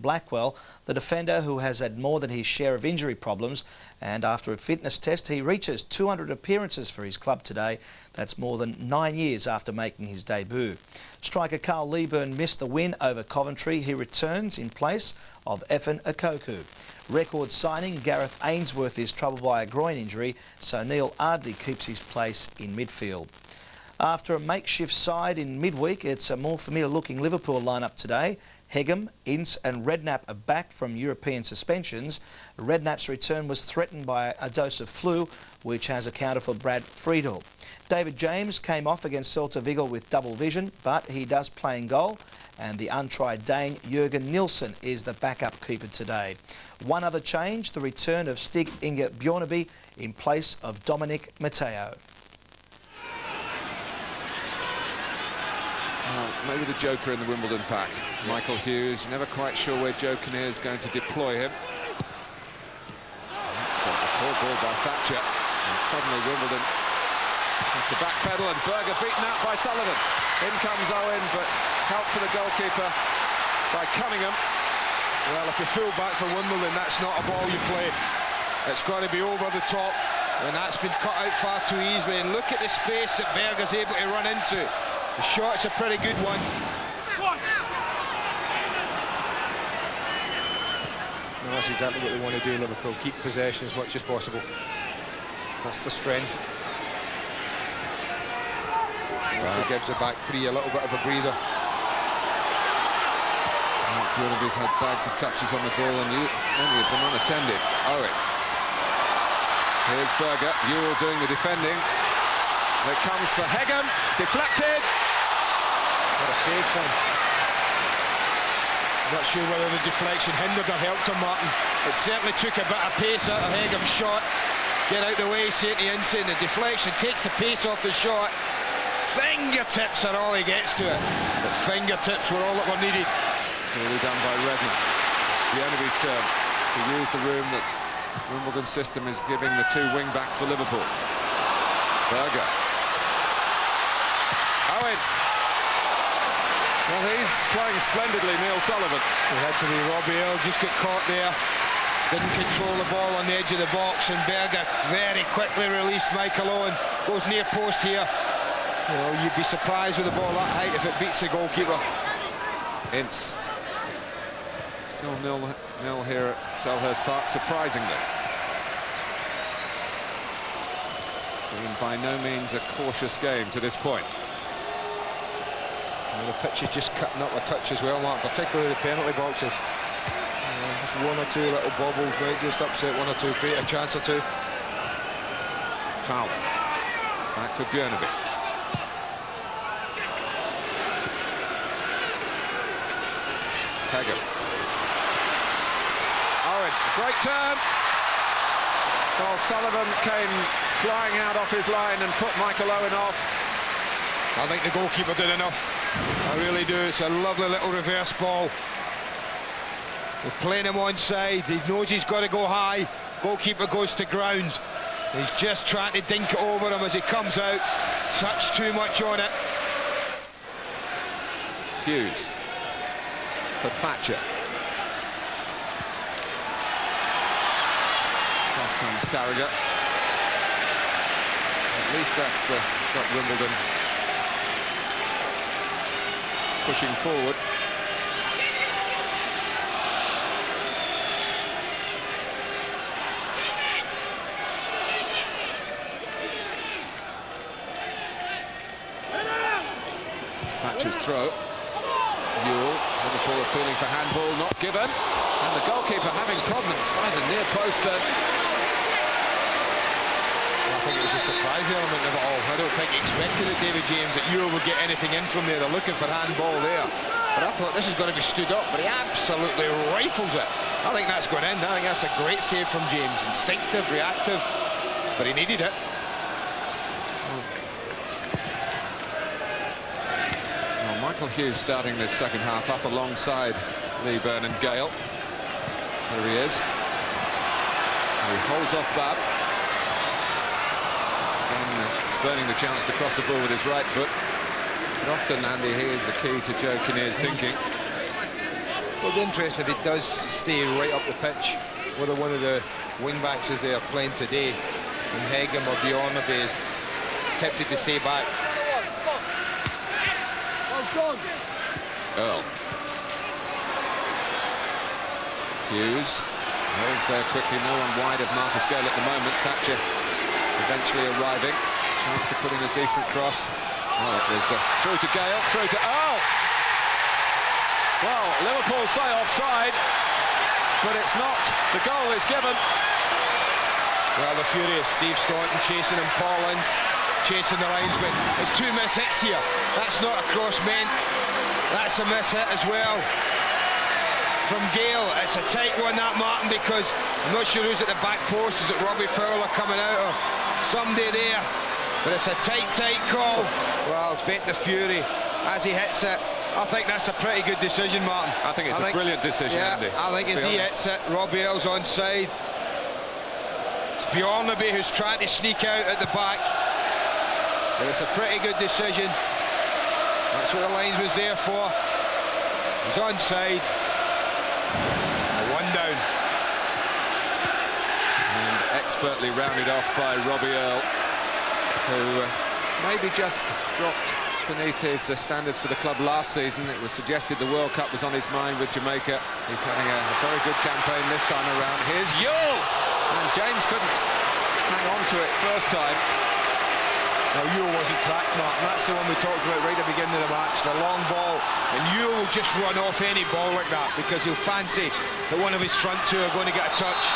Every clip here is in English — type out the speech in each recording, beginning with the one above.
Blackwell, the defender who has had more than his share of injury problems, and after a fitness test he reaches 200 appearances for his club today. That's more than 9 years after making his debut. Striker Carl Lieburn missed the win over Coventry. He returns in place of Efan Okoku. Record signing Gareth Ainsworth is troubled by a groin injury, so Neil Ardley keeps his place in midfield. After a makeshift side in midweek, it's a more familiar-looking Liverpool lineup today. Hegem, Ince and Redknapp are back from European suspensions. Redknapp's return was threatened by a dose of flu, which has accounted for Brad Friedel. David James came off against Celta Vigo with double vision, but he does play in goal. And the untried Dane Jurgen Nilsson is the backup keeper today. One other change, the return of Stig Inge Bjorneby in place of Dominic Matteo. Well, maybe the joker in the Wimbledon pack. Yeah. Michael Hughes, never quite sure where Joe Kinnear is going to deploy him. That's a poor ball by Thatcher. And suddenly Wimbledon have to backpedal, and Berger beaten out by Sullivan. In comes Owen, but help for the goalkeeper by Cunningham. Well, if you full back for Wimbledon, that's not a ball you play. It's got to be over the top, and that's been cut out far too easily. And look at the space that Berger's able to run into. The shot's a pretty good one. No, that's exactly what they want to do, Liverpool. Keep possession as much as possible. That's the strength. Also gives the back three a little bit of a breather. Bjorneby's had bags of touches on the ball, and many of them unattended. Owen. Here's Berger. Ewell doing the defending. It comes for Hegem. Deflected. What a save from him. Not sure whether the deflection hindered or helped him, Martin. It certainly took a bit of pace out of Hegem's shot. Get out the way, say to Ince, and the deflection takes the pace off the shot. Fingertips are all he gets to it. But fingertips were all that were needed. Nearly done by Redden. Bjorneby's turn to use the room that Wimbledon system is giving the two wing-backs for Liverpool. Berger. Owen. Well, he's playing splendidly, Neil Sullivan. It had to be Robbie Earl, just got caught there. Didn't control the ball on the edge of the box, and Berger very quickly released Michael Owen. Goes near post here. You know, you'd be surprised with the ball that height if it beats the goalkeeper. Ince. Still nil here at Selhurst Park, surprisingly. It's been by no means a cautious game to this point. The pitch is just cutting up a touch as well, Mark, particularly the penalty boxes. Just one or two little bobbles might just upset one or two, create a chance or two. Foul. Back for Bjorneby. Hegem. Owen, great turn. Well, Sullivan came flying out off his line and put Michael Owen off. I think the goalkeeper did enough. I really do. It's a lovely little reverse ball. They're playing him onside. He knows he's got to go high. Goalkeeper goes to ground. He's just trying to dink it over him as he comes out. Touch too much on it. Hughes for Thatcher. Cross comes Carragher. At least that's got Wimbledon pushing forward. Thatcher's throw. Ewell, Liverpool appealing for handball, not given. And the goalkeeper having problems by the near post then. I think it was a surprise element of it all. I don't think he expected it, David James, that Ewell would get anything in from there. They're looking for handball there. But I thought this is going to be stood up, but he absolutely rifles it. I think that's going in. I think that's a great save from James. Instinctive, reactive, but he needed it. Well, Michael Hughes starting this second half up alongside Lieburn and Gale. There he is. He holds off Bab. And spurning the chance to cross the ball with his right foot. But often, Andy, he is the key to Joe Kinnear's thinking. It'll be interesting if he does stay right up the pitch, whether one of the wing-backs as they are playing today, and Hegem or Bjornaby is tempted to stay back. Earl. Hughes. Holds there quickly, no one wide of Marcus Gale at the moment. Thatcher eventually arriving. Chance to put in a decent cross. Oh, it was through to Gale, through to Earl. Well, Liverpool say offside, but it's not. The goal is given. Well, they're furious. Steve Staunton chasing him, Paul Ince chasing the linesman. There's 2 miss hits here. That's not a cross meant. That's a miss hit as well from Gale. It's a tight one, that, Martin, because I'm not sure who's at the back post. Is it Robbie Fowler coming out or somebody there? But it's a tight call. Well, vent the fury as he hits it. I think that's a pretty good decision, Martin. I think it's a brilliant decision, yeah, Andy. I think as he hits it, Robbie Earl's onside. It's Bjornaby who's trying to sneak out at the back. But it's a pretty good decision. That's what the lines was there for. He's onside. 1 down. And expertly rounded off by Robbie Earl, who maybe just dropped beneath his standards for the club last season. It was suggested the World Cup was on his mind with Jamaica. He's having a very good campaign this time around. Here's Yule! And James couldn't hang on to it first time. Now, Yule wasn't tracked, Martin. That's the one we talked about right at the beginning of the match, the long ball. And Yule will just run off any ball like that because he'll fancy that one of his front 2 are going to get a touch.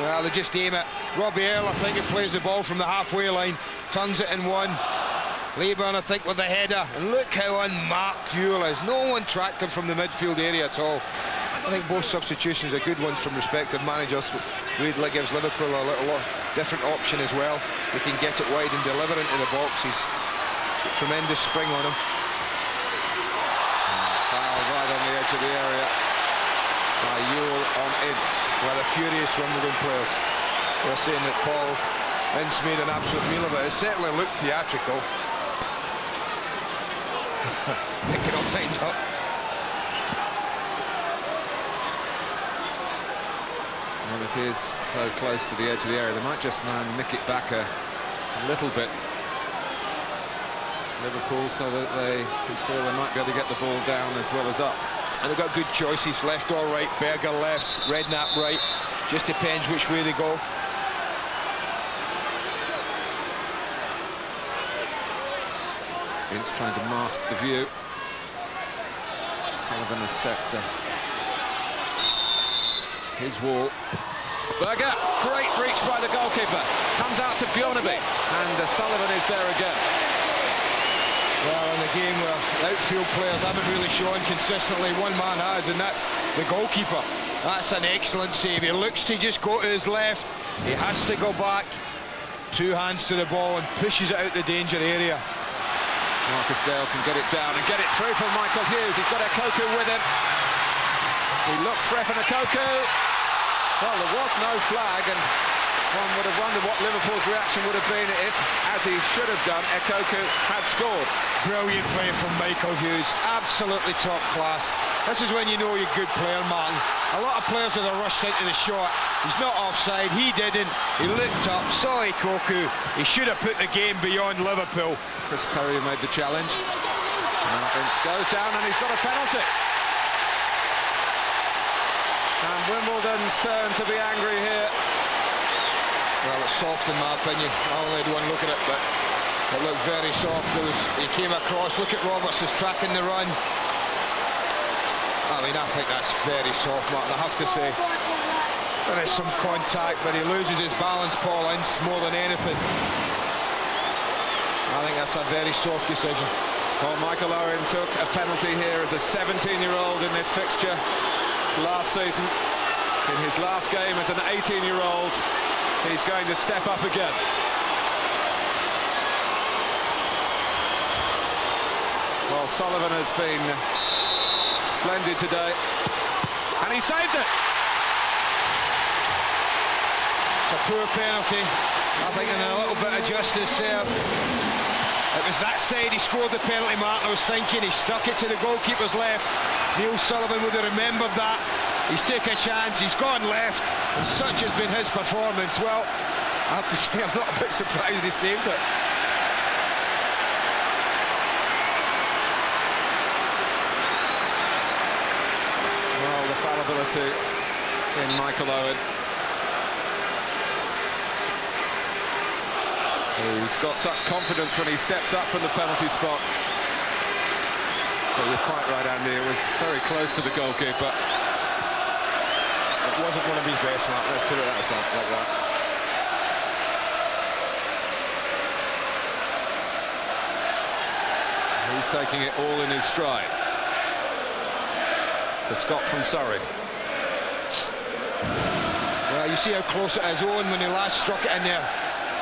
Well, they just aim it. Robbie Earl, I think, he plays the ball from the halfway line, turns it in one. Leyburn, I think, with the header. And look how unmarked Yule is. No one tracked him from the midfield area at all. I think both substitutions are good ones from respective managers. Really gives Liverpool a little different option as well. They can get it wide and deliver into the box. He's got tremendous spring on him. Foul right on the edge of the area by Yule on Ince. Well, the furious Wimbledon players. They're saying that Paul Ince made an absolute meal of it. It certainly looked theatrical. Picking up, lined up. Well, it is so close to the edge of the area. They might just now nick it back a little bit, Liverpool, so that they feel they might be able to get the ball down as well as up. And they've got good choices, left or right. Berger left, Redknapp right. Just depends which way they go. Ince trying to mask the view. Sullivan has set his wall. Berger, great reach by the goalkeeper. Comes out to Bjornaby, and Sullivan is there again. Well, in a game where outfield players haven't really shown consistently, one man has, and that's the goalkeeper. That's an excellent save. He looks to just go to his left. He has to go back. 2 hands to the ball and pushes it out the danger area. Marcus Gale can get it down and get it through for Michael Hughes. He's got Ekoku with him. He looks for Ekoku. Well, there was no flag, and one would have wondered what Liverpool's reaction would have been if, as he should have done, Ekoku had scored. Brilliant play from Michael Hughes. Absolutely top class. This is when you know you're a good player, Martin. A lot of players would have rushed into the shot. He's not offside. He didn't. He looked up, saw Ekoku. He should have put the game beyond Liverpool. Chris Perry made the challenge. Now Ince goes down and he's got a penalty. And Wimbledon's turn to be angry here. Well, it's soft in my opinion. I only had one look at it, but it looked very soft. He came across. Look at Roberts is tracking the run. I mean, I think that's very soft, Martin, I have to say. There is some contact, but he loses his balance, Paul Ince, more than anything. I think that's a very soft decision. Well, Michael Owen took a penalty here as a 17-year-old in this fixture last season. In his last game as an 18-year-old, he's going to step up again. Well, Sullivan has been splendid today, and he saved it. It's a poor penalty. I think in a little bit of justice served. It was that side he scored the penalty, Martin. I was thinking he stuck it to the goalkeeper's left. Neil Sullivan would have remembered that. He's took a chance, he's gone left, and such has been his performance. Well, I have to say I'm not a bit surprised he saved it. Well, the fallibility in Michael Owen. He's got such confidence when he steps up from the penalty spot. But you're quite right, Andy, it was very close to the goalkeeper. It wasn't one of his best, Mark. Let's put it like that. He's taking it all in his stride. The Scot from Surrey. Well, you see how close it is. Owen, when he last struck it in there,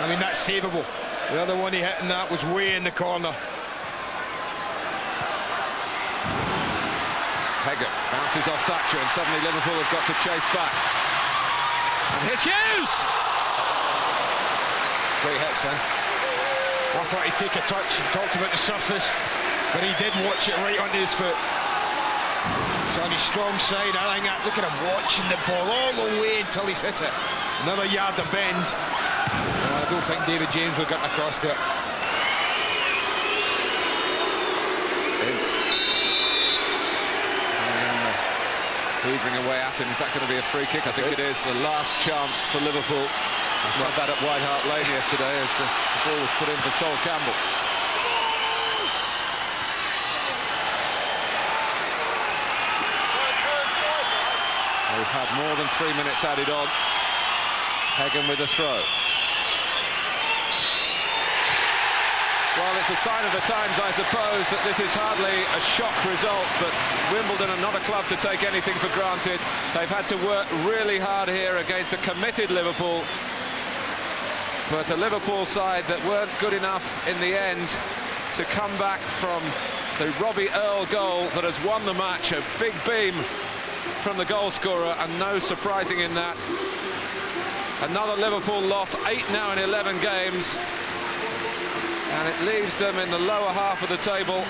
I mean, that's savable. The other one he hit in that was way in the corner. Hegger bounces off Thatcher, and suddenly Liverpool have got to chase back. And here's Hughes! Great hit, son. I thought he'd take a touch and talked about the surface, but he did watch it right onto his foot. It's on his strong side. I think look at him watching the ball all the way until he's hit it. Another yard of bend. I don't think David James will get across there. It's heaving away at him. Is that going to be a free kick? I think it is. The last chance for Liverpool. I saw that at White Hart Lane yesterday as the ball was put in for Sol Campbell. We've had more than 3 minutes added on. Hagen with a throw. Well, it's a sign of the times, I suppose, that this is hardly a shock result, but Wimbledon are not a club to take anything for granted. They've had to work really hard here against a committed Liverpool, but a Liverpool side that weren't good enough in the end to come back from the Robbie Earle goal that has won the match. A big beam from the goal scorer, and no surprising in that. Another Liverpool loss, 8 now in 11 games. And it leaves them in the lower half of the table,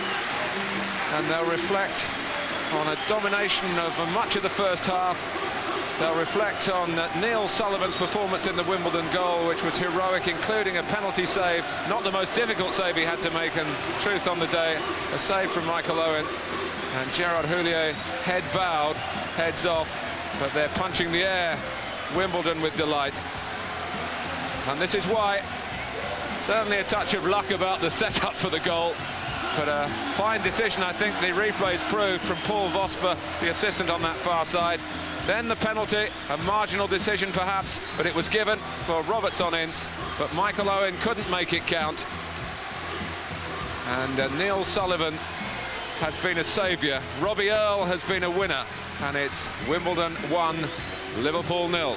and they'll reflect on a domination of much of the first half. They'll reflect on Neil Sullivan's performance in the Wimbledon goal, which was heroic, including a penalty save, not the most difficult save he had to make, and truth on the day, a save from Michael Owen. And Gerard Houllier, head bowed, heads off, but they're punching the air, Wimbledon, with delight. And this is why. Certainly a touch of luck about the setup for the goal, but a fine decision, I think the replays proved, from Paul Vosper, the assistant on that far side. Then the penalty, a marginal decision perhaps, but it was given for Robertson-Ince, but Michael Owen couldn't make it count. And Neil Sullivan has been a saviour. Robbie Earle has been a winner, and it's Wimbledon 1, Liverpool 0.